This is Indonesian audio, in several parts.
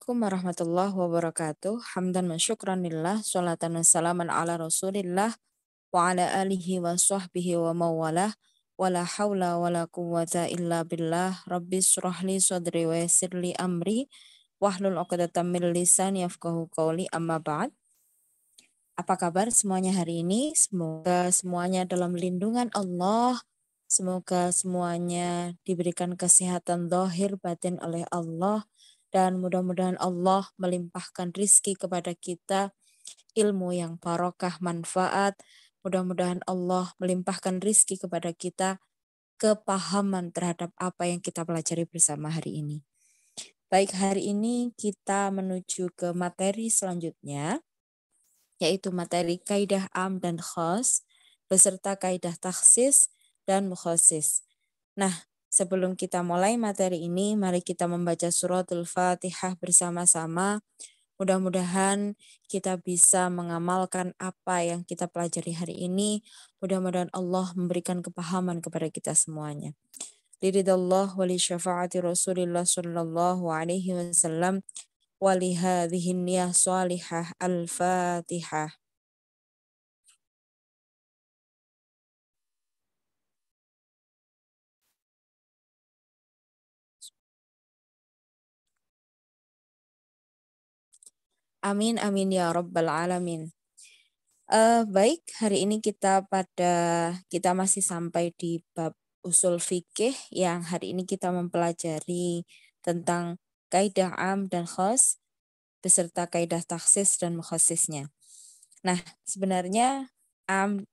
Assalamualaikum warahmatullahi wabarakatuh. Hamdan wa syukranillah, sholatan wa salaman ala rasulillah, wa ala alihi wa sahbihi wa mawalah, wa la hawla wa la quwwata illa billah, rabbi surahli sadri wa yassirli amri, wahlul uqdatam min lisani yafqahu qawli, amma ba'd. Apa kabar semuanya hari ini? Semoga semuanya dalam lindungan Allah. Semoga semuanya diberikan kesehatan zahir batin oleh Allah. Dan mudah-mudahan Allah melimpahkan rizki kepada kita, ilmu yang barokah, manfaat. Mudah-mudahan Allah melimpahkan rizki kepada kita, kepahaman terhadap apa yang kita pelajari bersama hari ini. Baik, hari ini kita menuju ke materi selanjutnya, yaitu materi kaidah am dan khas, beserta kaidah takhsis dan mukhasis. Nah, sebelum kita mulai materi ini, mari kita membaca suratul Fatihah bersama-sama. Mudah-mudahan kita bisa mengamalkan apa yang kita pelajari hari ini. Mudah-mudahan Allah memberikan kepahaman kepada kita semuanya. Liridallah wa li syafaati Rasulillah sallallahu alaihi wasallam wa li hadhihi niyah salihah al-Fatihah. Amin, amin ya rabbal alamin. Baik, hari ini kita masih sampai di bab usul fikih yang hari ini kita mempelajari tentang kaidah am dan khas beserta kaidah takhsis dan mukhasisnya. Nah, sebenarnya am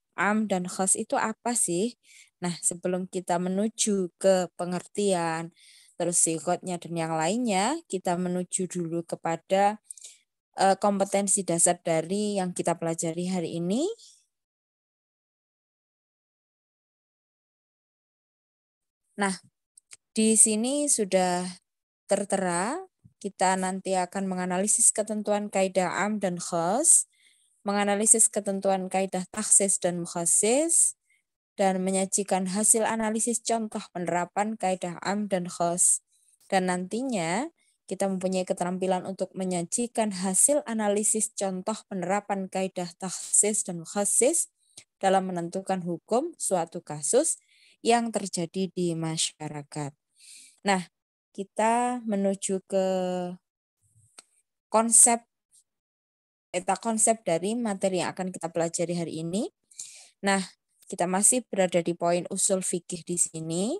dan khas itu apa sih? Nah, sebelum kita menuju ke pengertian, terus sikotnya dan yang lainnya, kita menuju dulu kepada kompetensi dasar dari yang kita pelajari hari ini. Nah, di sini sudah tertera, kita nanti akan menganalisis ketentuan kaidah am dan khas, menganalisis ketentuan kaidah takhsis dan mukhasis, dan menyajikan hasil analisis contoh penerapan kaidah am dan khas. Dan nantinya kita mempunyai keterampilan untuk menyajikan hasil analisis contoh penerapan kaidah takhsis dan mukhasis dalam menentukan hukum suatu kasus yang terjadi di masyarakat. Nah, kita menuju ke konsep dari materi yang akan kita pelajari hari ini. Nah, kita masih berada di poin usul fikih di sini.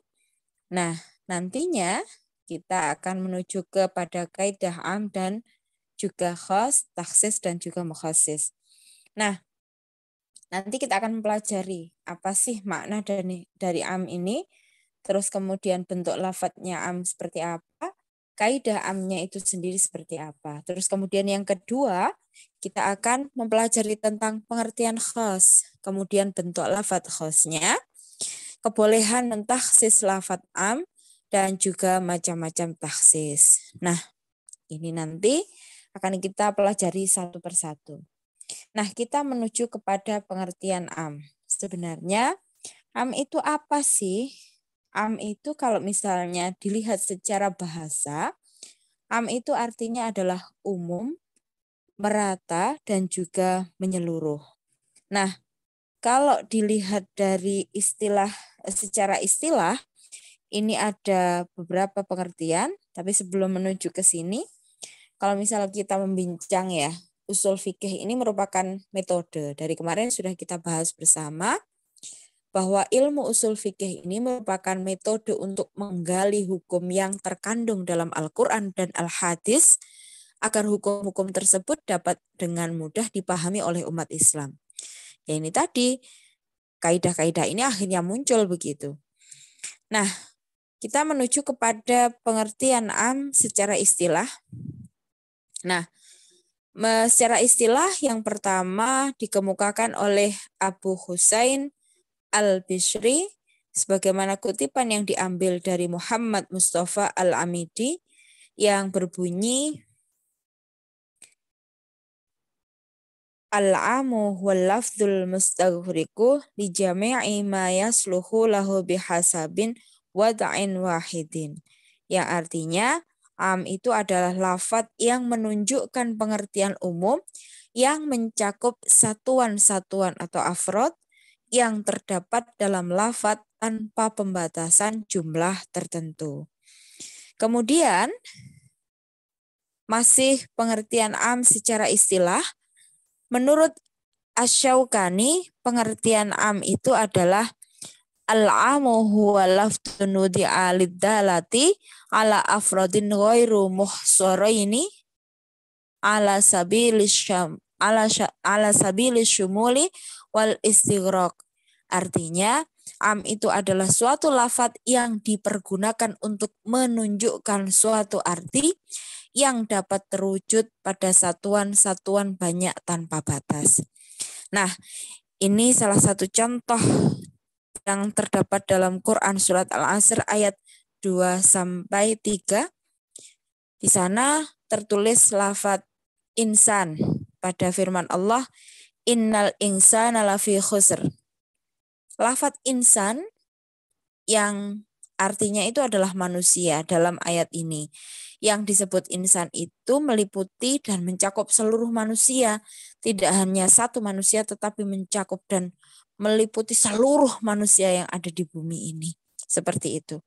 Nah, nantinya kita akan menuju kepada kaidah am dan juga khas, takhsis dan juga mukhasis. Nah, nanti kita akan mempelajari apa sih makna dari am ini, terus kemudian bentuk lafadznya am seperti apa, kaidah amnya itu sendiri seperti apa. Terus kemudian yang kedua, kita akan mempelajari tentang pengertian khas, kemudian bentuk lafadz khasnya, kebolehan mentakhsis lafadz am, dan juga macam-macam takhsis. Nah, ini nanti akan kita pelajari satu persatu. Nah, kita menuju kepada pengertian am. Sebenarnya, am itu apa sih? Am itu kalau misalnya dilihat secara bahasa, am itu artinya adalah umum, merata, dan juga menyeluruh. Nah, kalau dilihat dari secara istilah, ini ada beberapa pengertian, tapi sebelum menuju ke sini, kalau misalnya kita membincang ya, usul fikih ini merupakan metode. Dari kemarin sudah kita bahas bersama bahwa ilmu usul fikih ini merupakan metode untuk menggali hukum yang terkandung dalam Al-Quran dan Al-Hadis agar hukum-hukum tersebut dapat dengan mudah dipahami oleh umat Islam. Ya ini tadi, kaidah-kaidah ini akhirnya muncul begitu. Nah, kita menuju kepada pengertian am secara istilah. Nah, secara istilah yang pertama dikemukakan oleh Abu Husain Al-Bishri sebagaimana kutipan yang diambil dari Muhammad Mustafa Al-Amidi yang berbunyi Al-amu wal lafdzul mustaghriqu li jami'i ma yasluhu lahu bihasabin wada'in wahidin. Yang artinya Am itu adalah lafadz yang menunjukkan pengertian umum yang mencakup satuan-satuan atau afrod yang terdapat dalam lafadz tanpa pembatasan jumlah tertentu. Kemudian masih pengertian am secara istilah. Menurut Asy-Syaukani, pengertian am itu adalah al-amu huwa lafdun wudi'a lid-dalati ala afrodin ghairu muhsaraini ala sabilis syam ala sabilis syumuli wal istighraq. Artinya, am itu adalah suatu lafadz yang dipergunakan untuk menunjukkan suatu arti yang dapat terwujud pada satuan-satuan banyak tanpa batas. Nah, ini salah satu contoh yang terdapat dalam Quran surat Al-Asr ayat 2-3. Di sana tertulis lafadz insan pada firman Allah, innal insana lafi khusr. Lafadz insan yang artinya itu adalah manusia dalam ayat ini. Yang disebut insan itu meliputi dan mencakup seluruh manusia. Tidak hanya satu manusia tetapi mencakup dan meliputi seluruh manusia yang ada di bumi ini. Seperti itu.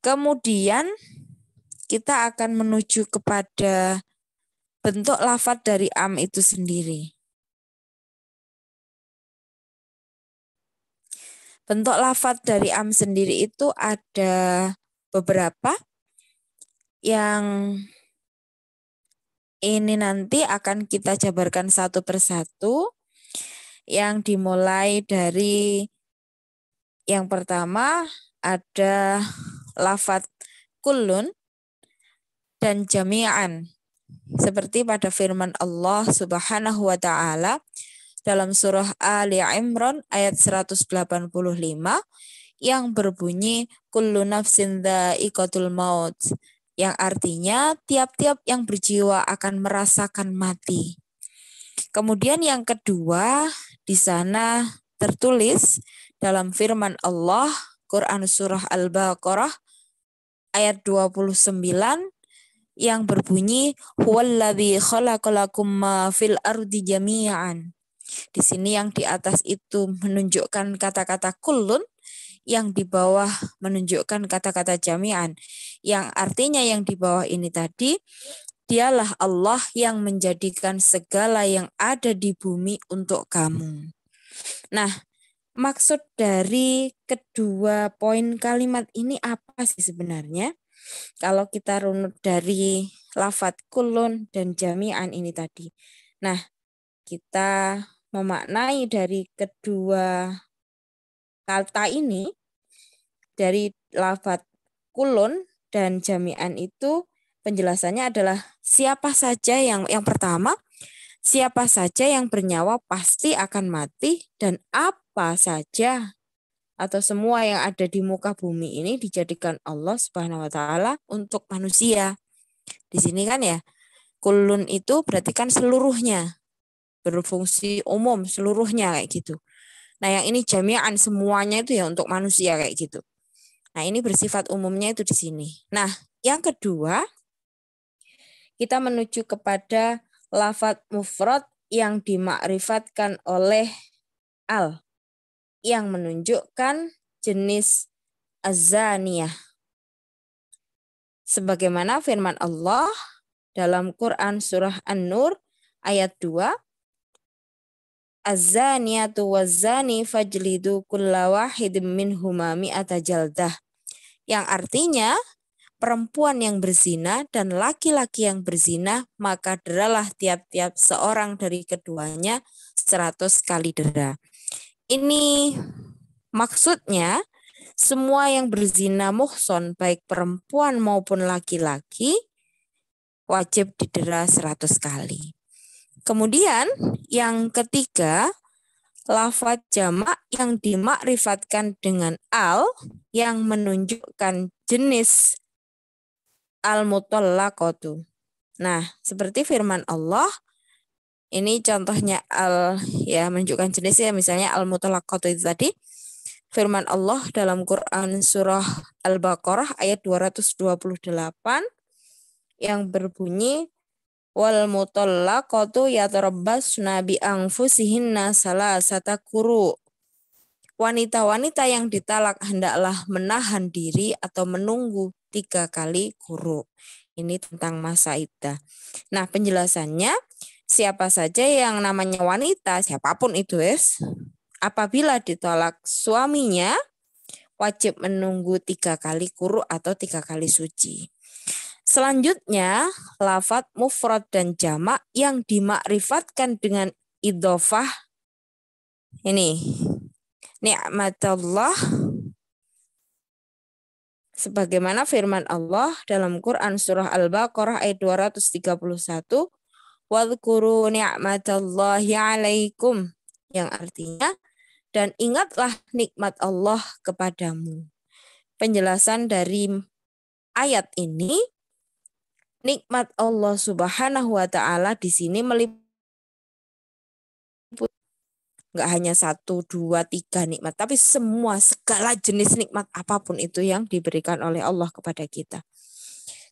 Kemudian kita akan menuju kepada bentuk lafadz dari am itu sendiri. Bentuk lafadz dari am sendiri itu ada beberapa yang ini nanti akan kita jabarkan satu persatu. Yang dimulai dari yang pertama ada lafadz kullun dan jami'an. Seperti pada firman Allah Subhanahu wa taala dalam surah Ali Imran ayat 185 yang berbunyi kullu nafsin dha'iqatul maut, yang artinya tiap-tiap yang berjiwa akan merasakan mati. Kemudian yang kedua, di sana tertulis dalam firman Allah, Quran surah Al-Baqarah ayat 29 yang berbunyi huwallazi khalaqalakum ma fil ardi jami'an. Di sini yang di atas itu menunjukkan kata-kata kullun, yang di bawah menunjukkan kata-kata jami'an. Yang artinya yang di bawah ini tadi, dialah Allah yang menjadikan segala yang ada di bumi untuk kamu. Nah, maksud dari kedua poin kalimat ini apa sih sebenarnya? Kalau kita runut dari lafadz kulun dan jami'an ini tadi. Nah, kita memaknai dari kedua kata ini, dari lafadz kulun dan jami'an itu, penjelasannya adalah siapa saja yang pertama, siapa saja yang bernyawa pasti akan mati, dan apa saja atau semua yang ada di muka bumi ini dijadikan Allah Subhanahu wa taala untuk manusia. Di sini kan ya, kulun itu berarti kan seluruhnya, berfungsi umum seluruhnya kayak gitu. Nah, yang ini jami'an semuanya itu ya untuk manusia kayak gitu. Nah, ini bersifat umumnya itu di sini. Nah, yang kedua, kita menuju kepada lafadz mufrad yang dimakrifatkan oleh al, yang menunjukkan jenis az-zaniyah. Sebagaimana firman Allah dalam Quran surah An-Nur ayat 2, az-zaniyatu waz-zani fajlidu kulla wahidin minhuma mi'ata jaldah. Yang artinya, perempuan yang berzina dan laki-laki yang berzina, maka deralah tiap-tiap seorang dari keduanya 100 kali dera. Ini maksudnya, semua yang berzina muhson, baik perempuan maupun laki-laki, wajib didera 100 kali. Kemudian yang ketiga, lafadz jamak yang dimakrifatkan dengan al, yang menunjukkan jenis al-mutallaqatu. Nah, seperti firman Allah, ini contohnya al, ya menunjukkan jenisnya, misalnya al-mutallaqatu itu tadi. Firman Allah dalam Quran surah Al-Baqarah ayat 228, yang berbunyi wal mutallaqatu yatarabbasna bi anfusihinna salasata quru. Wanita-wanita yang ditalak hendaklah menahan diri atau menunggu 3 kali quru. Ini tentang masa iddah. Nah, penjelasannya siapa saja yang namanya wanita, siapapun itu, apabila ditolak suaminya wajib menunggu 3 kali quru atau 3 kali suci. Selanjutnya, lafadz mufrad dan jamak yang dimakrifatkan dengan idhofah ini. Ni'matullah sebagaimana firman Allah dalam Quran surah Al-Baqarah ayat 231, wadhkuru ni'matallahi 'alaikum, yang artinya dan ingatlah nikmat Allah kepadamu. Penjelasan dari ayat ini, nikmat Allah Subhanahu wa taala di sini meliputi enggak hanya 1, 2, 3 nikmat, tapi semua segala jenis nikmat apapun itu yang diberikan oleh Allah kepada kita.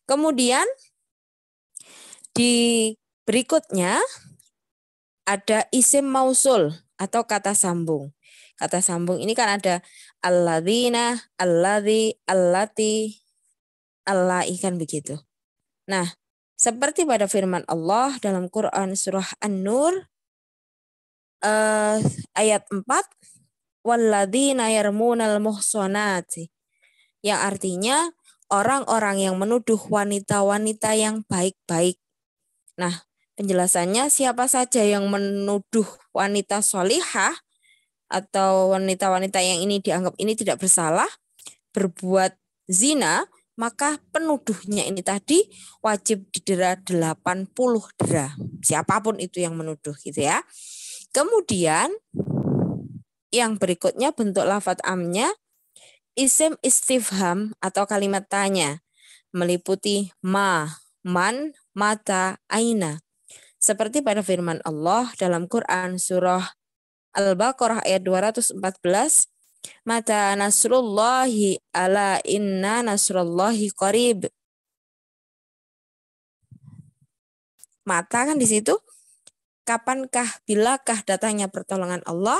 Kemudian di berikutnya ada isim mausul atau kata sambung. Kata sambung ini kan ada alladzina, alladzi, allati, allai, kan begitu. Nah, seperti pada firman Allah dalam Quran surah An-Nur ayat 4, walladzina yarmunal muhsanati, yang artinya orang-orang yang menuduh wanita-wanita yang baik-baik. Nah, penjelasannya siapa saja yang menuduh wanita solihah atau wanita-wanita yang ini dianggap ini tidak bersalah berbuat zina, maka penuduhnya ini tadi wajib didera 80 dera. Siapapun itu yang menuduh gitu ya. Kemudian yang berikutnya bentuk lafadz amnya isim istifham atau kalimat tanya meliputi ma, man, mata, aina. Seperti pada firman Allah dalam Quran surah Al-Baqarah ayat 214, mata nasrullahi ala inna nasrullahi qarib. Mata kan di situ, kapankah, bilakah datangnya pertolongan Allah?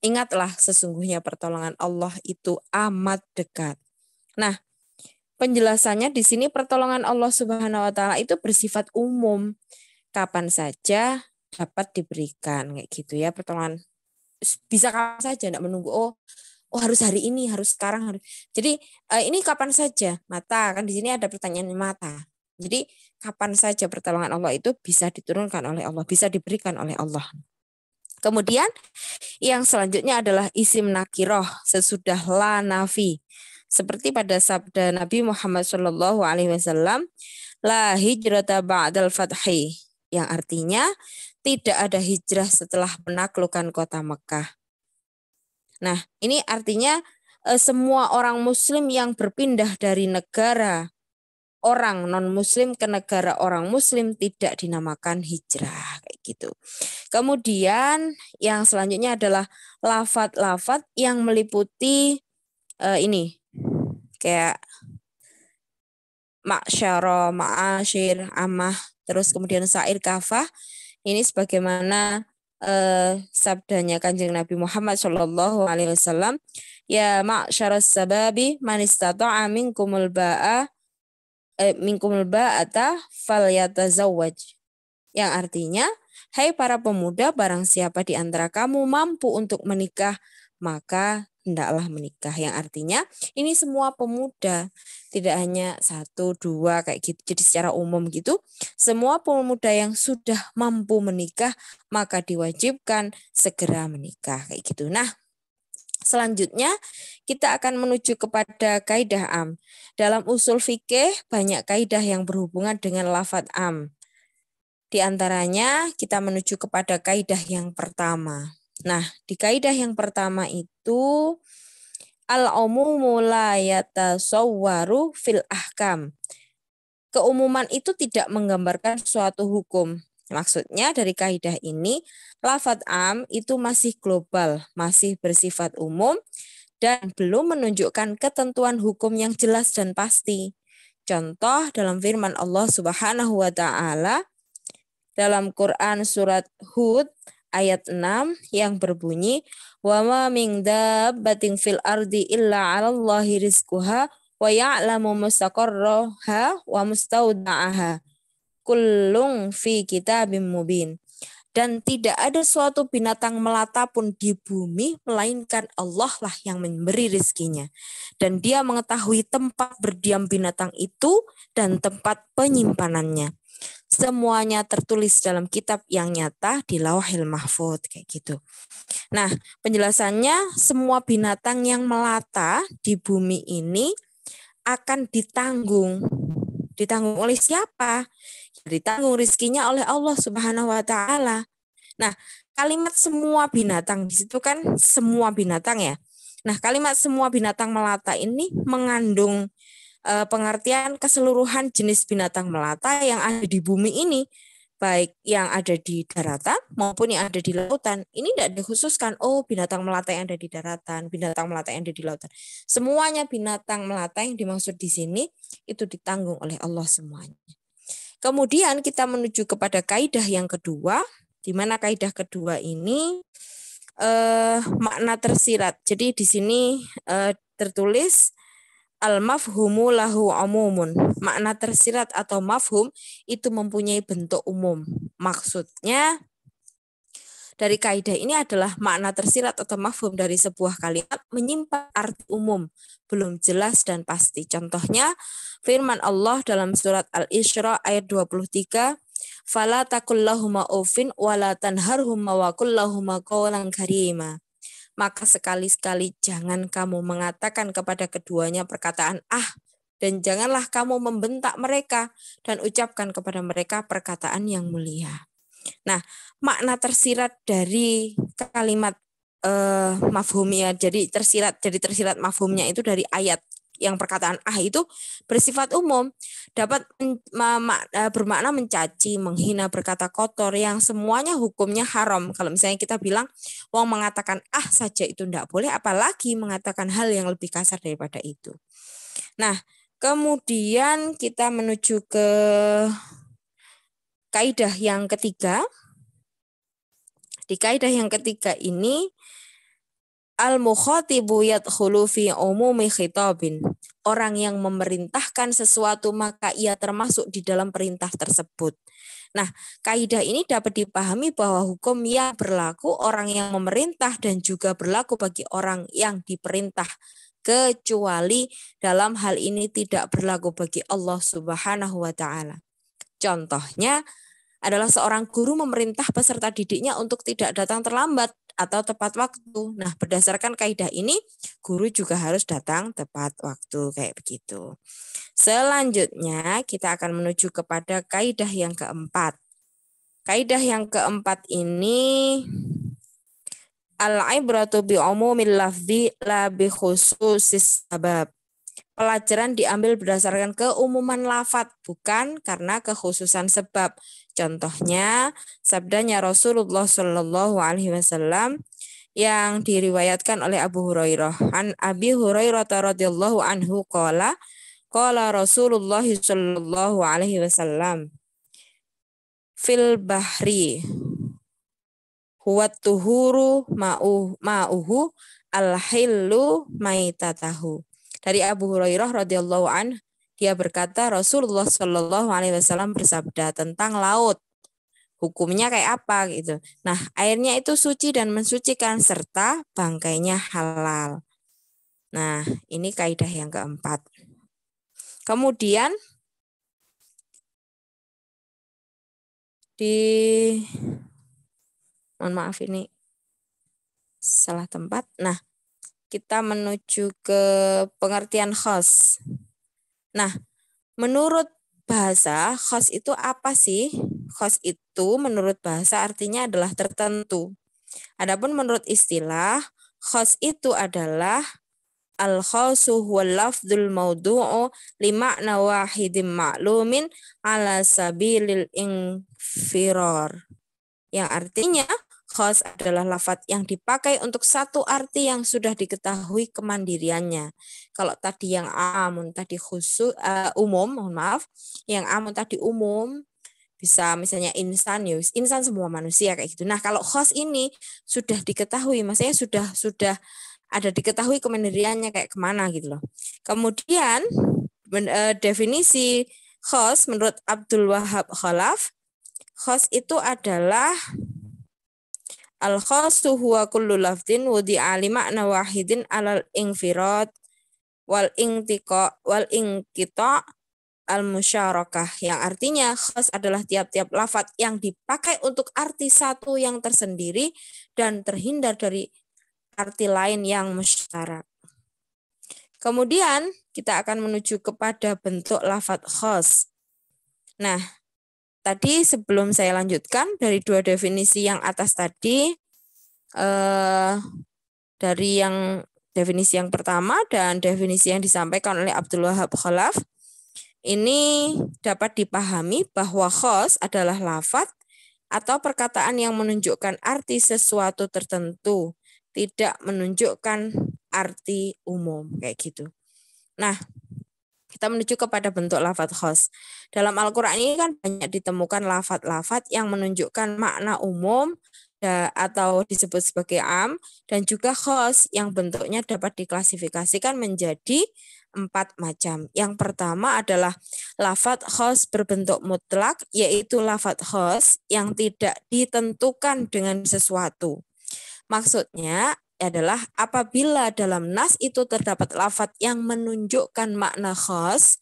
Ingatlah sesungguhnya pertolongan Allah itu amat dekat. Nah, penjelasannya di sini pertolongan Allah Subhanahu wa taala itu bersifat umum. Kapan saja dapat diberikan kayak gitu ya, pertolongan bisa kapan saja, tidak menunggu oh harus hari ini, harus sekarang, harus. Jadi ini kapan saja, mata kan di sini ada pertanyaan mata. Jadi kapan saja pertolongan Allah itu bisa diturunkan oleh Allah, bisa diberikan oleh Allah. Kemudian yang selanjutnya adalah isim nakiroh sesudah la nafi. Seperti pada sabda Nabi Muhammad SAW, la hijrata ba'dal fathi, yang artinya tidak ada hijrah setelah menaklukkan kota Mekah. Nah, ini artinya semua orang muslim yang berpindah dari negara orang non-muslim ke negara orang muslim tidak dinamakan hijrah kayak gitu. Kemudian yang selanjutnya adalah lafadz-lafadz yang meliputi ini kayak ma'syara, ma'asyir, amah, terus kemudian sa'ir, kafah. Ini sebagaimana sabdanya Kanjeng Nabi Muhammad SAW, ya ma'syaras sababi man istata'a minkumul ba'ata falyatazawwaj, yang artinya hai para pemuda, barang siapa di antara kamu mampu untuk menikah maka hendaklah menikah, yang artinya ini semua pemuda, tidak hanya 1, 2 kayak gitu. Jadi secara umum gitu, semua pemuda yang sudah mampu menikah maka diwajibkan segera menikah kayak gitu. Nah, selanjutnya kita akan menuju kepada kaidah am. Dalam usul fikih banyak kaidah yang berhubungan dengan lafadz am. Di antaranya kita menuju kepada kaidah yang pertama. Nah, di kaidah yang pertama itu al-umumu la yatasawwaru fil ahkam. Keumuman itu tidak menggambarkan suatu hukum. Maksudnya dari kaidah ini, lafadz am itu masih global, masih bersifat umum, dan belum menunjukkan ketentuan hukum yang jelas dan pasti. Contoh dalam firman Allah Subhanahu wa taala dalam Quran surat Hud ayat 6 yang berbunyi wa ma min dabbatin fil ardi illa 'alallahi rizquha wa ya'lamu mustaqarraha wa mustawda'aha kullun fi kitabim mubin. Dan tidak ada suatu binatang melata pun di bumi, melainkan Allah lah yang memberi rizkinya. Dan dia mengetahui tempat berdiam binatang itu dan tempat penyimpanannya. Semuanya tertulis dalam kitab yang nyata di Lauhil Mahfuz, kayak gitu. Nah, penjelasannya semua binatang yang melata di bumi ini akan ditanggung. Ditanggung oleh siapa? Ditanggung rizkinya oleh Allah Subhanahu wa taala. Nah, kalimat semua binatang di situ kan semua binatang ya. Nah, kalimat semua binatang melata ini mengandung pengertian keseluruhan jenis binatang melata yang ada di bumi ini, baik yang ada di daratan maupun yang ada di lautan. Ini tidak dikhususkan, oh binatang melata yang ada di daratan, binatang melata yang ada di lautan. Semuanya binatang melata yang dimaksud di sini itu ditanggung oleh Allah semuanya. Kemudian kita menuju kepada kaidah yang kedua, di mana kaidah kedua ini makna tersirat. Jadi di sini tertulis al-mafhumu lahu umumun. Makna tersirat atau mafhum itu mempunyai bentuk umum. Maksudnya dari kaidah ini adalah makna tersirat atau mafhum dari sebuah kalimat menyimpan arti umum, belum jelas dan pasti. Contohnya firman Allah dalam surat Al-Isra ayat 23, "Fala taqul lahuma uffin wa la tanharhuma wa qul lahuma qawlan karima." Maka sekali-sekali jangan kamu mengatakan kepada keduanya perkataan dan janganlah kamu membentak mereka dan ucapkan kepada mereka perkataan yang mulia. Nah, makna tersirat dari kalimat mafhumnya, jadi tersirat mafhumnya itu dari ayat yang perkataan itu bersifat umum, dapat bermakna mencaci, menghina, berkata kotor, yang semuanya hukumnya haram. Kalau misalnya kita bilang, wong mengatakan saja itu tidak boleh, apalagi mengatakan hal yang lebih kasar daripada itu. Nah, kemudian kita menuju ke kaidah yang ketiga. Di kaidah yang ketiga ini, al-mukhatibu yadkhulu fi umumi khitabin. Orang yang memerintahkan sesuatu maka ia termasuk di dalam perintah tersebut. Nah, kaidah ini dapat dipahami bahwa hukum yang berlaku orang yang memerintah dan juga berlaku bagi orang yang diperintah, kecuali dalam hal ini tidak berlaku bagi Allah Subhanahu wa taala. Contohnya adalah seorang guru memerintah peserta didiknya untuk tidak datang terlambat atau tepat waktu. Nah, berdasarkan kaidah ini, guru juga harus datang tepat waktu, kayak begitu. Selanjutnya, kita akan menuju kepada kaidah yang keempat. Kaidah yang keempat ini, al-ibratu bi umumil lafzi la bi khususis sabab. Pelajaran diambil berdasarkan keumuman lafaz, bukan karena kekhususan sebab. Contohnya, sabdanya Rasulullah Shallallahu Alaihi Wasallam yang diriwayatkan oleh Abu Hurairah. An Abi Hurairah radhiyallahu anhu qala Rasulullah Shallallahu Alaihi Wasallam fil bahri huwa tuhuru ma'uhu al-hillu maitatahu. Dari Abu Hurairah radhiyallahu anhu, dia berkata Rasulullah Shallallahu Alaihi Wasallam bersabda tentang laut, hukumnya kayak apa gitu. Nah, airnya itu suci dan mensucikan serta bangkainya halal. Nah, ini kaidah yang keempat. Kemudian mohon maaf ini salah tempat. Nah, kita menuju ke pengertian khas. Nah, menurut bahasa, khas itu apa sih? Khas itu menurut bahasa artinya adalah tertentu. Adapun menurut istilah, khas itu adalah al-khasu huwal lafdzul maudu'u li ma'na wahidin ma'lumin ala sabilil infirar. Yang artinya khos adalah lafadz yang dipakai untuk satu arti yang sudah diketahui kemandiriannya. Kalau tadi yang amun tadi khusus umum, mohon maaf, yang amun tadi umum, bisa misalnya insan, ya insan semua manusia kayak gitu. Nah, kalau khos ini sudah diketahui, maksudnya sudah ada diketahui kemandiriannya kayak kemana gitu loh. Kemudian definisi khos menurut Abdul Wahab Khalaf, khos itu adalah al-khassu huwa kullu lafdin wudi'a li ma'na wahidin alal infirad wal inqita al-musyarakah, yang artinya khas adalah tiap-tiap lafadz yang dipakai untuk arti satu yang tersendiri dan terhindar dari arti lain yang musyarak. Kemudian kita akan menuju kepada bentuk lafadz khas. Nah, tadi sebelum saya lanjutkan dari dua definisi yang atas tadi, dari yang definisi yang pertama dan definisi yang disampaikan oleh Abdul Wahab Khalaf, ini dapat dipahami bahwa khos adalah lafadz atau perkataan yang menunjukkan arti sesuatu tertentu, tidak menunjukkan arti umum kayak gitu. Nah, kita menuju kepada bentuk lafadz khos. Dalam Al-Quran ini kan banyak ditemukan lafadz-lafadz yang menunjukkan makna umum atau disebut sebagai am, dan juga khos yang bentuknya dapat diklasifikasikan menjadi 4 macam. Yang pertama adalah lafadz khos berbentuk mutlak, yaitu lafadz khos yang tidak ditentukan dengan sesuatu. Maksudnya adalah apabila dalam nas itu terdapat lafadz yang menunjukkan makna khos,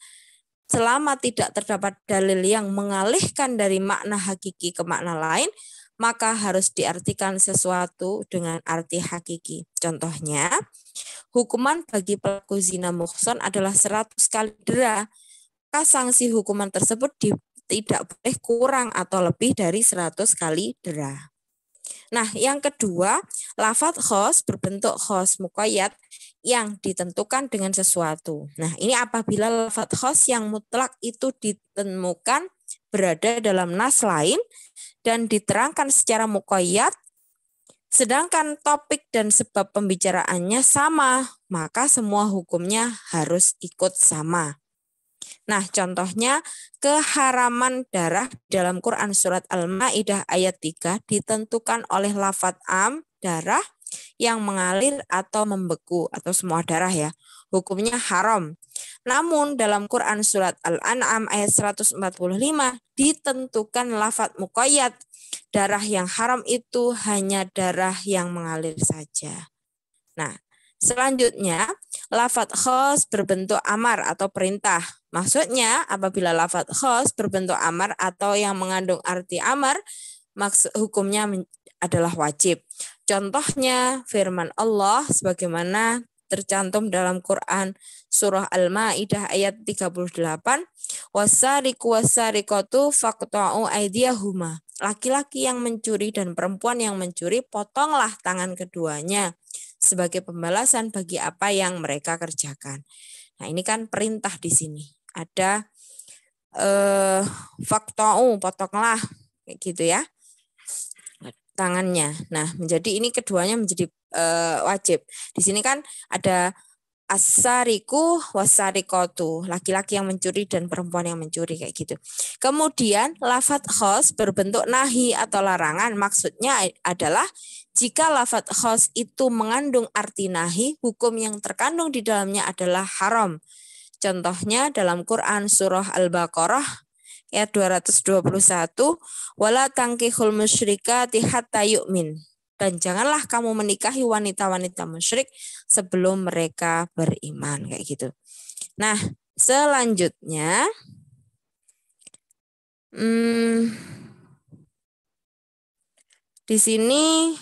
selama tidak terdapat dalil yang mengalihkan dari makna hakiki ke makna lain, maka harus diartikan sesuatu dengan arti hakiki. Contohnya, hukuman bagi pelaku zina muhsan adalah 100 kali dera. Maka sanksi hukuman tersebut tidak boleh kurang atau lebih dari 100 kali dera. Nah, yang kedua, lafadz khos berbentuk khos muqayyad yang ditentukan dengan sesuatu. Nah, ini apabila lafadz khos yang mutlak itu ditemukan berada dalam nas lain dan diterangkan secara muqayyad, sedangkan topik dan sebab pembicaraannya sama, maka semua hukumnya harus ikut sama. Nah, contohnya keharaman darah dalam Quran surat Al-Maidah ayat 3 ditentukan oleh lafadz am, darah yang mengalir atau membeku atau semua darah ya. Hukumnya haram. Namun dalam Quran surat Al-An'am ayat 145 ditentukan lafadz muqayyad. Darah yang haram itu hanya darah yang mengalir saja. Nah, selanjutnya, lafadz khos berbentuk amar atau perintah. Maksudnya, apabila lafadz khos berbentuk amar atau yang mengandung arti amar, maksud hukumnya adalah wajib. Contohnya, firman Allah sebagaimana tercantum dalam Quran surah Al-Maidah ayat 38, wasariqu wasariqatu faqta'u aydiyahuma. Laki-laki yang mencuri dan perempuan yang mencuri, potonglah tangan keduanya sebagai pembalasan bagi apa yang mereka kerjakan. Nah, ini kan perintah di sini. Ada faqta'u, potonglah kayak gitu ya. Tangannya. Nah, menjadi ini keduanya menjadi wajib. Di sini kan ada as-sariqu was-sariqatu, laki-laki yang mencuri dan perempuan yang mencuri kayak gitu. Kemudian lafadz khos berbentuk nahi atau larangan, maksudnya adalah jika lafadz khos itu mengandung arti nahi, hukum yang terkandung di dalamnya adalah haram. Contohnya dalam Quran surah Al-Baqarah ayat 221, wala tankihul musyrikati hatta yu'min. Dan janganlah kamu menikahi wanita-wanita musyrik sebelum mereka beriman kayak gitu. Nah, selanjutnya di sini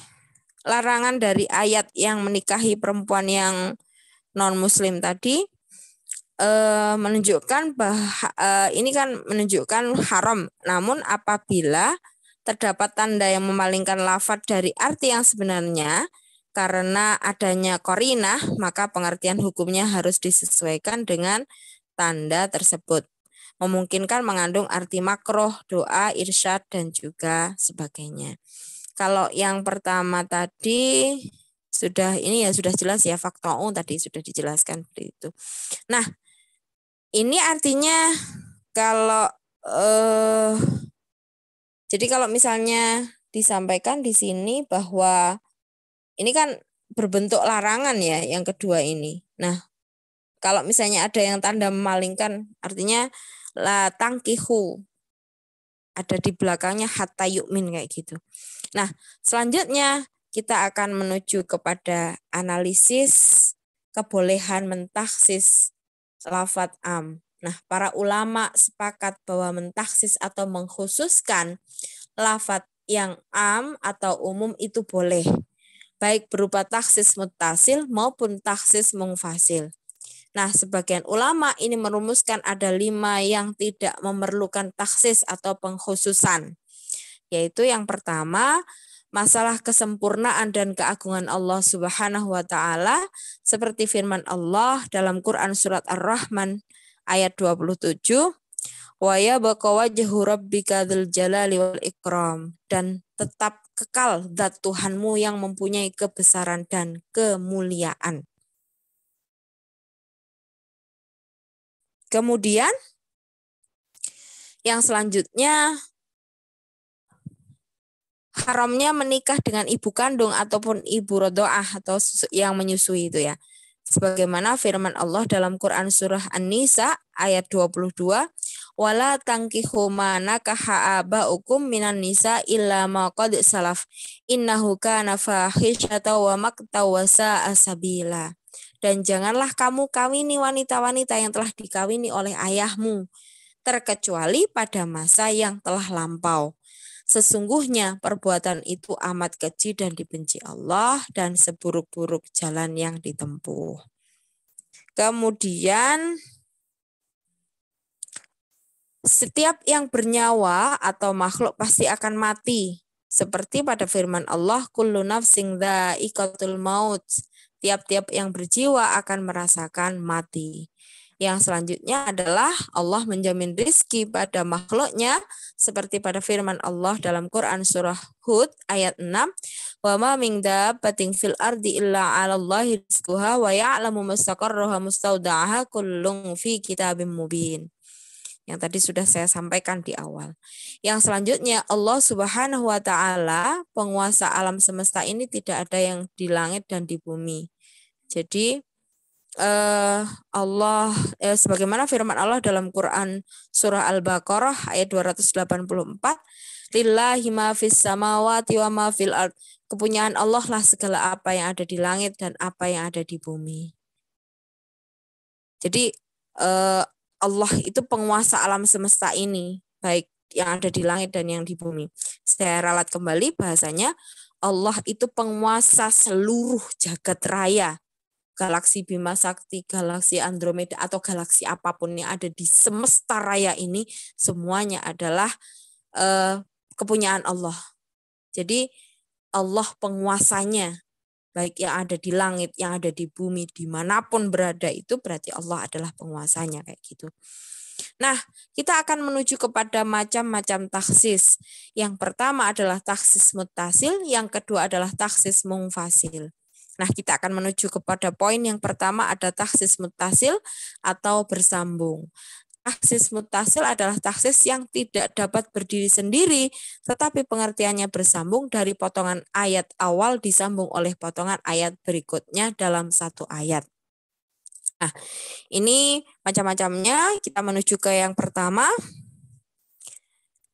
larangan dari ayat yang menikahi perempuan yang non-muslim tadi menunjukkan bahwa ini kan menunjukkan haram. Namun apabila terdapat tanda yang memalingkan lafadz dari arti yang sebenarnya karena adanya qarinah, maka pengertian hukumnya harus disesuaikan dengan tanda tersebut. Memungkinkan mengandung arti makruh, doa, irsyad, dan juga sebagainya. Kalau yang pertama tadi sudah jelas ya, faktoun tadi sudah dijelaskan seperti itu. Nah, ini artinya kalau jadi kalau misalnya disampaikan di sini bahwa ini kan berbentuk larangan ya yang kedua ini. Nah, kalau misalnya ada yang tanda memalingkan artinya la tangkihu, ada di belakangnya hatta yu'min kayak gitu. Nah, selanjutnya kita akan menuju kepada analisis kebolehan mentaksis lafadz am. Nah, para ulama sepakat bahwa mentaksis atau mengkhususkan lafadz yang am atau umum itu boleh, baik berupa taksis muttasil maupun taksis mungfasil. Nah, sebagian ulama ini merumuskan ada 5 yang tidak memerlukan taksis atau pengkhususan. Yaitu yang pertama, masalah kesempurnaan dan keagungan Allah Subhanahu wa taala seperti firman Allah dalam Quran surat Ar-Rahman ayat 27, wa yabqa wajhu rabbika dzul jalali wal ikram, dan tetap kekal zat Tuhanmu yang mempunyai kebesaran dan kemuliaan. Kemudian yang selanjutnya, haramnya menikah dengan ibu kandung ataupun ibu rodoah atau yang menyusui itu ya. Sebagaimana firman Allah dalam Quran surah An-Nisa ayat 22, wala tankihu ma nakaha abaukum minan nisa illa ma qad salaf innahu kana fahisyata wa maqta wa sa'a sabila. Dan janganlah kamu kawini wanita-wanita yang telah dikawini oleh ayahmu, terkecuali pada masa yang telah lampau. Sesungguhnya perbuatan itu amat keji dan dibenci Allah dan seburuk-buruk jalan yang ditempuh. Kemudian setiap yang bernyawa atau makhluk pasti akan mati. Seperti pada firman Allah, kullu nafsin dha'iqatul maut. Tiap-tiap yang berjiwa akan merasakan mati. Yang selanjutnya adalah Allah menjamin rizki pada makhluknya seperti pada firman Allah dalam Quran surah Hud ayat 6, wa ma min dabbatin fil ardi illa 'alallahi rizquha wa ya'lamu mustaqarraha mustawda'aha kullun fi kitabim mubin. Yang tadi sudah saya sampaikan di awal. Yang selanjutnya Allah Subhanahu wa taala, penguasa alam semesta ini tidak ada yang di langit dan di bumi. Jadi Allah sebagaimana firman Allah dalam Quran surah Al-Baqarah ayat 284, lillahi ma fis samawati wa ma fil ard. Kepunyaan Allah lah segala apa yang ada di langit dan apa yang ada di bumi. Jadi Allah itu penguasa alam semesta ini, baik yang ada di langit dan yang di bumi. Saya ralat kembali bahasanya, Allah itu penguasa seluruh jagat raya. Galaksi Bima Sakti, galaksi Andromeda, atau galaksi apapun yang ada di semesta raya ini, semuanya adalah kepunyaan Allah. Jadi Allah penguasanya, baik yang ada di langit, yang ada di bumi, dimanapun berada itu berarti Allah adalah penguasanya kayak gitu. Nah, kita akan menuju kepada macam-macam taksis. Yang pertama adalah taksis muttasil, yang kedua adalah taksis mungfasil. Nah, kita akan menuju kepada poin yang pertama, ada taksis muttasil atau bersambung. Taksis muttasil adalah taksis yang tidak dapat berdiri sendiri, tetapi pengertiannya bersambung dari potongan ayat awal disambung oleh potongan ayat berikutnya dalam satu ayat. Nah, ini macam-macamnya. Kita menuju ke yang pertama.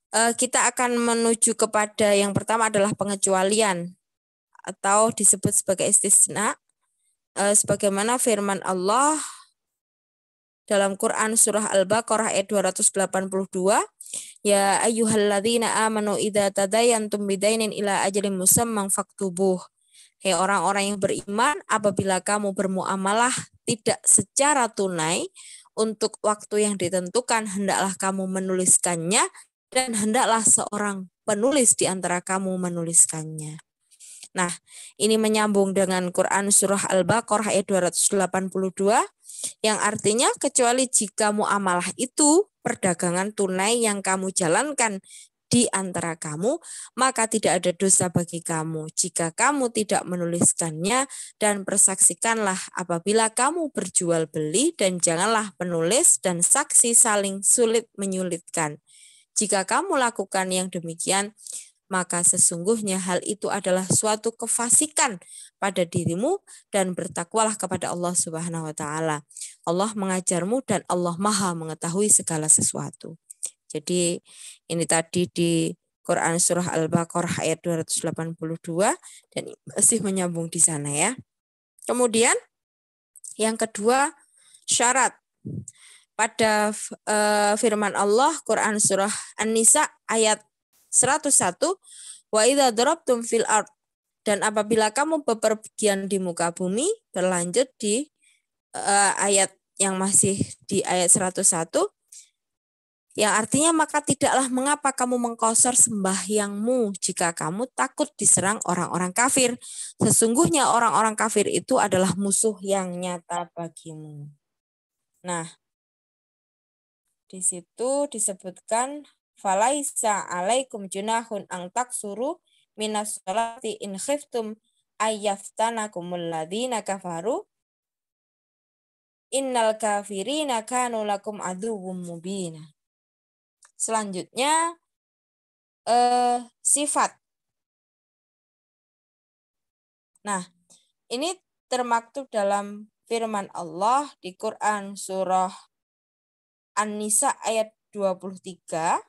Kita akan menuju kepada yang pertama adalah pengecualian atau disebut sebagai istisna, sebagaimana firman Allah dalam Quran surah Al-Baqarah ayat 282, ya ayyuhalladzina amanu idza tadayantum bidainin ila ajalin musamman faktubuh. Hei orang-orang yang beriman, apabila kamu bermuamalah tidak secara tunai untuk waktu yang ditentukan, hendaklah kamu menuliskannya dan hendaklah seorang penulis di antara kamu menuliskannya. Nah, ini menyambung dengan Quran surah Al-Baqarah ayat 282 yang artinya kecuali jika muamalah itu perdagangan tunai yang kamu jalankan di antara kamu, maka tidak ada dosa bagi kamu jika kamu tidak menuliskannya, dan persaksikanlah apabila kamu berjual beli, dan janganlah penulis dan saksi saling sulit menyulitkan. Jika kamu lakukan yang demikian, maka sesungguhnya hal itu adalah suatu kefasikan pada dirimu, dan bertakwalah kepada Allah Subhanahu wa taala. Allah mengajarmu dan Allah Maha mengetahui segala sesuatu. Jadi ini tadi di Quran surah Al-Baqarah ayat 282 dan masih menyambung di sana ya. Kemudian yang kedua, syarat pada firman Allah Quran surah An-Nisa ayat 101, wa idza darabtum fil ard, dan apabila kamu bepergian di muka bumi, berlanjut di ayat yang masih di ayat 101, yang artinya maka tidaklah mengapa kamu mengkosor sembahyangmu jika kamu takut diserang orang-orang kafir. Sesungguhnya orang-orang kafir itu adalah musuh yang nyata bagimu. Nah, di situ disebutkan falaisa alaikum junahun ang taksuru minas sholati in khiftum ayyaftanakumul ladzina kafaru innal kafirina kanu lakum aduwwum mubina. Selanjutnya sifat. Nah, ini termaktub dalam firman Allah di Quran surah An-Nisa ayat 23.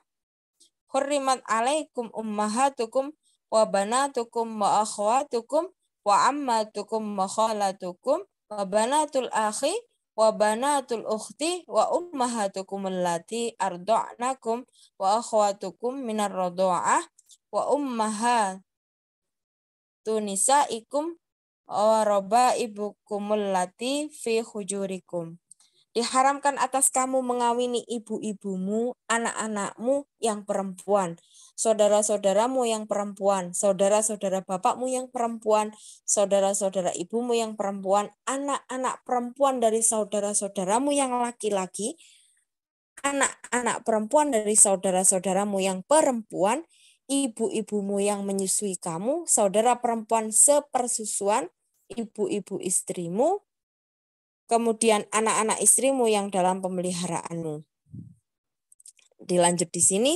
Hurrimat alaikum ummahatukum wa banatukum wa akhwatukum wa ammatukum wa khalatukum wa banatul akhi wa banatul ukhti wa ummahatukum allati arda'nakum wa akhwatukum minar radha'ah wa ummahatu nisaikum wa rabaibukum allati fi hujurikum. Diharamkan atas kamu mengawini ibu-ibumu, anak-anakmu yang perempuan, saudara-saudaramu yang perempuan, saudara-saudara bapakmu yang perempuan, saudara-saudara ibumu yang perempuan, anak-anak perempuan dari saudara-saudaramu yang laki-laki, anak-anak perempuan dari saudara-saudaramu yang perempuan, ibu-ibumu yang menyusui kamu, saudara perempuan sepersusuan, ibu-ibu istrimu, kemudian anak-anak istrimu yang dalam pemeliharaanmu. Dilanjut di sini,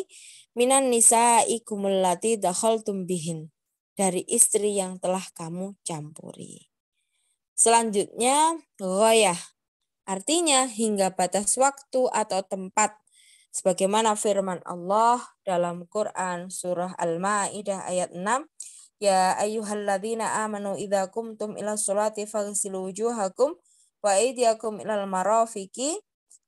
minan nisaikumul lati dakhaltum bihin, dari istri yang telah kamu campuri. Selanjutnya, ghayah, artinya hingga batas waktu atau tempat, sebagaimana firman Allah dalam Quran surah Al-Maidah ayat 6, ya ayyuhalladzina amanu idza qumtum ila sholati faghsilu wujuhakum wa aydiyakum ilal marafiqi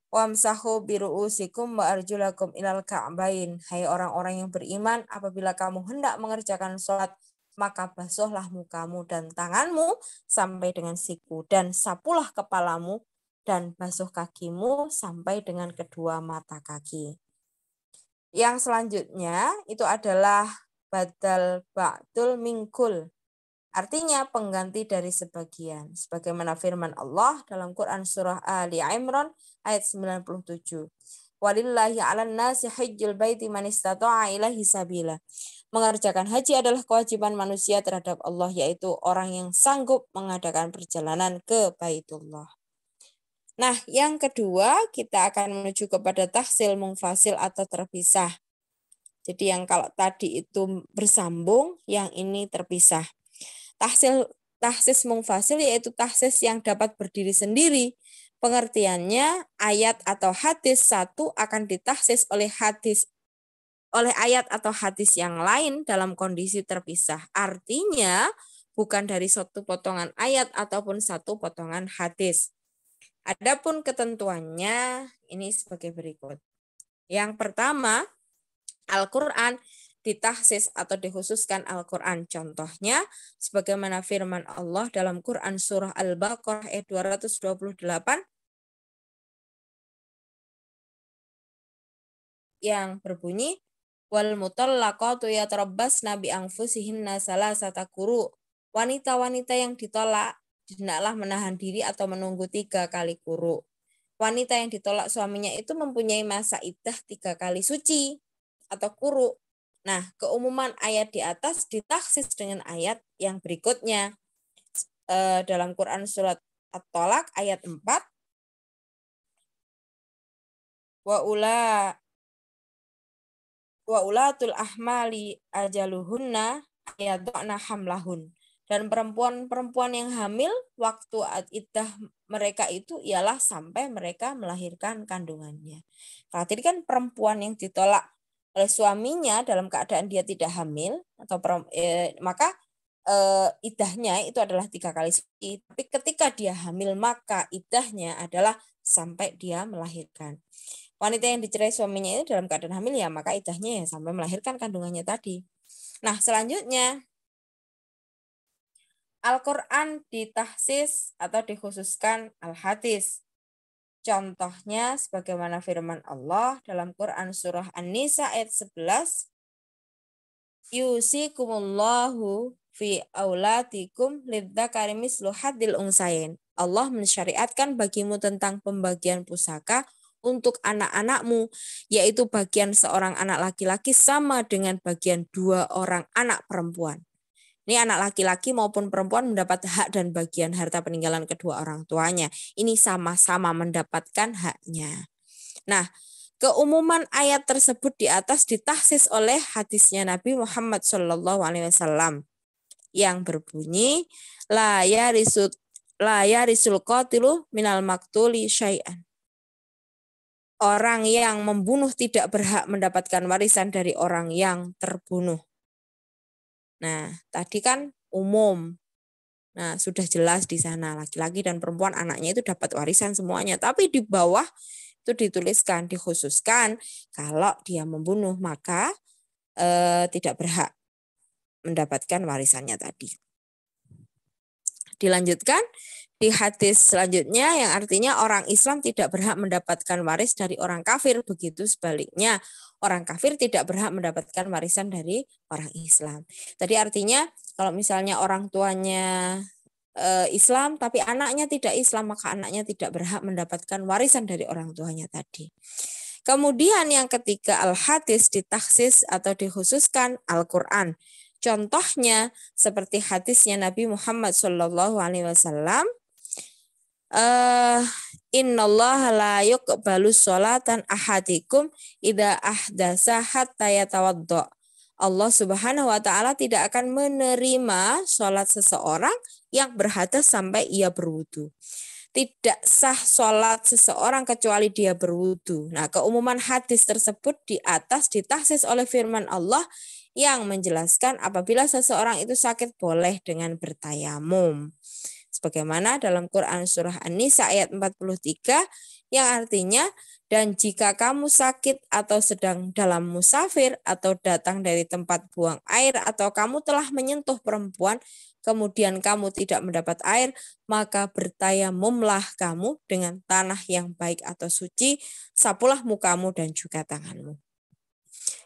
wamsahu biru'usikum wa arjulakum ilal ka'bain. Hai orang-orang yang beriman, apabila kamu hendak mengerjakan sholat, maka basuhlah mukamu dan tanganmu sampai dengan siku, dan sapulah kepalamu dan basuh kakimu sampai dengan kedua mata kaki. Yang selanjutnya itu adalah badal ba'dul minkul, artinya pengganti dari sebagian. Sebagaimana firman Allah dalam Quran surah Ali Imran ayat 97. Walillahi 'alan nasi hajjul baiti man istata'a ilaihi sabila. Mengerjakan haji adalah kewajiban manusia terhadap Allah, yaitu orang yang sanggup mengadakan perjalanan ke Baitullah. Nah, yang kedua kita akan menuju kepada tahsil munfasil atau terpisah. Jadi yang kalau tadi itu bersambung, yang ini terpisah. Tahsis munfasil yaitu tahsis yang dapat berdiri sendiri. Pengertiannya, ayat atau hadis satu akan ditahsis oleh ayat atau hadis yang lain dalam kondisi terpisah. Artinya bukan dari satu potongan ayat ataupun satu potongan hadis. Adapun ketentuannya ini sebagai berikut. Yang pertama, Al-Quran ditahsis atau dikhususkan Al-Quran. Contohnya, sebagaimana firman Allah dalam Quran surah Al-Baqarah ayat 228 yang berbunyi, wal mutallaqatu yatarabbasna bi anfusihinna salasata quru. Wanita-wanita yang ditolak hendaklah menahan diri atau menunggu 3 kali quru. Wanita yang ditolak suaminya itu mempunyai masa iddah 3 kali suci atau quru. Nah, keumuman ayat di atas ditaksis dengan ayat yang berikutnya. Dalam Quran surat At-Tolak ayat 4, wa ulatul ahmali ajaluhunna ayadna hamlahun. Dan perempuan-perempuan yang hamil waktu iddah mereka itu ialah sampai mereka melahirkan kandungannya. Nah, tadi kan perempuan yang ditolak oleh suaminya dalam keadaan dia tidak hamil atau maka iddahnya itu adalah 3 kali suci. Tapi ketika dia hamil maka iddahnya adalah sampai dia melahirkan. Wanita yang dicerai suaminya itu dalam keadaan hamil ya maka iddahnya ya sampai melahirkan kandungannya tadi. Nah, selanjutnya Al-Quran ditahsis atau dikhususkan al-hadis. Contohnya sebagaimana firman Allah dalam Quran surah An-Nisa ayat 11, yusikumullahu fi auladikum lidzakari mislu hadil unsayin. Allah mensyariatkan bagimu tentang pembagian pusaka untuk anak-anakmu, yaitu bagian seorang anak laki-laki sama dengan bagian 2 orang anak perempuan. Ini anak laki-laki maupun perempuan mendapat hak dan bagian harta peninggalan kedua orang tuanya. Ini sama-sama mendapatkan haknya. Nah, keumuman ayat tersebut di atas ditahsis oleh hadisnya Nabi Muhammad SAW yang berbunyi la yarisul qatilu minal maktuli syai'an. Orang yang membunuh tidak berhak mendapatkan warisan dari orang yang terbunuh. Nah, tadi kan umum. Nah, sudah jelas di sana laki-laki dan perempuan anaknya itu dapat warisan semuanya. Tapi di bawah itu dituliskan, dikhususkan kalau dia membunuh maka tidak berhak mendapatkan warisannya tadi. Dilanjutkan di hadis selanjutnya yang artinya orang Islam tidak berhak mendapatkan waris dari orang kafir. Begitu sebaliknya, orang kafir tidak berhak mendapatkan warisan dari orang Islam. Tadi artinya kalau misalnya orang tuanya Islam tapi anaknya tidak Islam, maka anaknya tidak berhak mendapatkan warisan dari orang tuanya tadi. Kemudian yang ketiga, al-hadis ditaksis atau dikhususkan Al-Quran. Contohnya seperti hadisnya Nabi Muhammad SAW, innallaha la yuqbalu sholatan ahadikum idza ahdasa hatta yatawaddo. Allah Subhanahu wa taala tidak akan menerima sholat seseorang yang berhadas sampai ia berwudu. Tidak sah sholat seseorang kecuali dia berwudu. Nah, keumuman hadis tersebut di atas ditahsis oleh firman Allah yang menjelaskan apabila seseorang itu sakit boleh dengan bertayamum. Sebagaimana dalam Quran surah An-Nisa ayat 43 yang artinya, dan jika kamu sakit atau sedang dalam musafir atau datang dari tempat buang air atau kamu telah menyentuh perempuan, kemudian kamu tidak mendapat air, maka bertayamumlah kamu dengan tanah yang baik atau suci, sapulah mukamu dan juga tanganmu.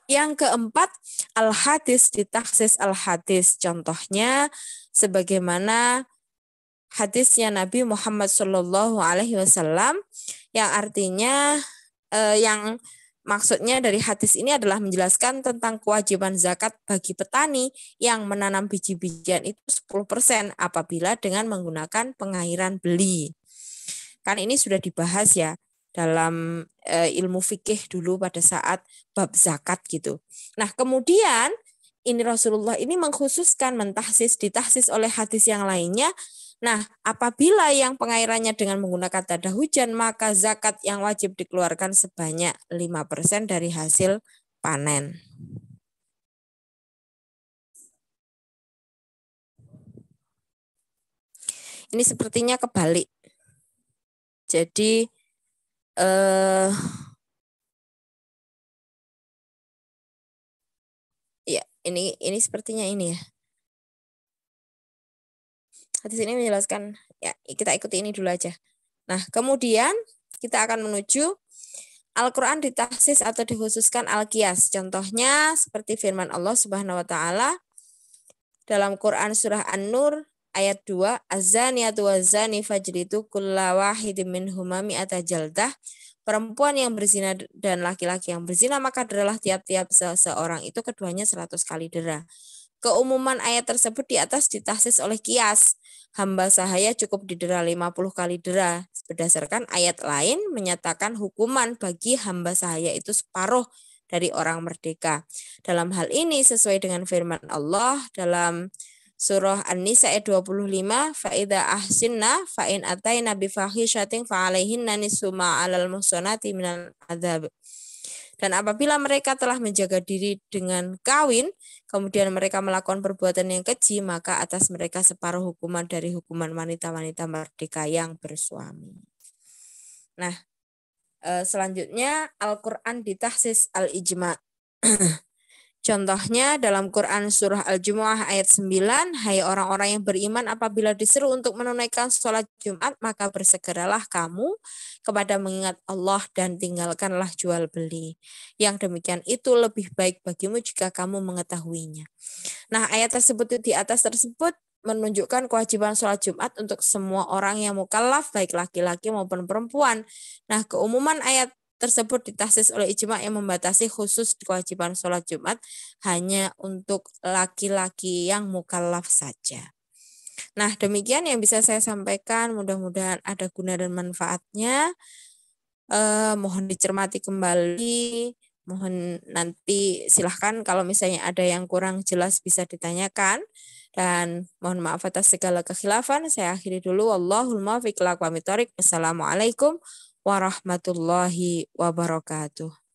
Yang keempat, al-hadis ditaksis al-hadis. Contohnya sebagaimana hadisnya Nabi Muhammad SAW yang artinya yang maksudnya dari hadis ini adalah menjelaskan tentang kewajiban zakat bagi petani yang menanam biji-bijian itu 10% apabila dengan menggunakan pengairan beli. Kan ini sudah dibahas ya dalam ilmu fikih dulu pada saat bab zakat gitu. Nah, kemudian ini Rasulullah ini mengkhususkan ditahsis oleh hadis yang lainnya. Nah, apabila yang pengairannya dengan menggunakan tanda hujan, maka zakat yang wajib dikeluarkan sebanyak 5% dari hasil panen. Ini sepertinya kebalik. Jadi, ya ini sepertinya ini ya. Hadis ini menjelaskan, ya kita ikuti ini dulu aja. Nah, kemudian kita akan menuju Al-Quran ditahsis atau dikhususkan al-qiyas. Contohnya seperti firman Allah Subhanahu wa taala dalam Quran surah An-Nur ayat 2, az-zaniyatu waz-zani fajlidu kulla wahidin minhuma mi'ata jaldah. Perempuan yang berzina dan laki-laki yang berzina maka deralah tiap-tiap seseorang itu keduanya 100 kali dera. Keumuman ayat tersebut di atas ditahsis oleh kias. Hamba sahaya cukup didera 50 kali dera. Berdasarkan ayat lain menyatakan hukuman bagi hamba sahaya itu separuh dari orang merdeka. Dalam hal ini sesuai dengan firman Allah dalam surah An-Nisa ayat 25, faida ahsinna fa'in ataina bi fahishatin fa'alaihinna nisfu ma 'alal muhsanati minal adzab. Dan apabila mereka telah menjaga diri dengan kawin, kemudian mereka melakukan perbuatan yang keji, maka atas mereka separuh hukuman dari hukuman wanita-wanita merdeka yang bersuami. Nah, selanjutnya Al-Quran ditahsis al-ijma'. Contohnya dalam Quran surah Al-Jumu'ah ayat 9, hai orang-orang yang beriman apabila diseru untuk menunaikan sholat Jumat, maka bersegeralah kamu kepada mengingat Allah dan tinggalkanlah jual beli. Yang demikian itu lebih baik bagimu jika kamu mengetahuinya. Nah, ayat tersebut di atas tersebut menunjukkan kewajiban sholat Jumat untuk semua orang yang mukallaf, baik laki-laki maupun perempuan. Nah, keumuman ayat tersebut ditahsis oleh ijma' yang membatasi khusus kewajiban sholat Jumat hanya untuk laki-laki yang mukallaf saja. Nah, demikian yang bisa saya sampaikan. Mudah-mudahan ada guna dan manfaatnya. Mohon dicermati kembali. Mohon nanti silahkan kalau misalnya ada yang kurang jelas bisa ditanyakan. Dan mohon maaf atas segala kekhilafan. Saya akhiri dulu. Wallahul muwaffiq ila aqwamit thoriq. Wassalamualaikum warahmatullahi wabarakatuh.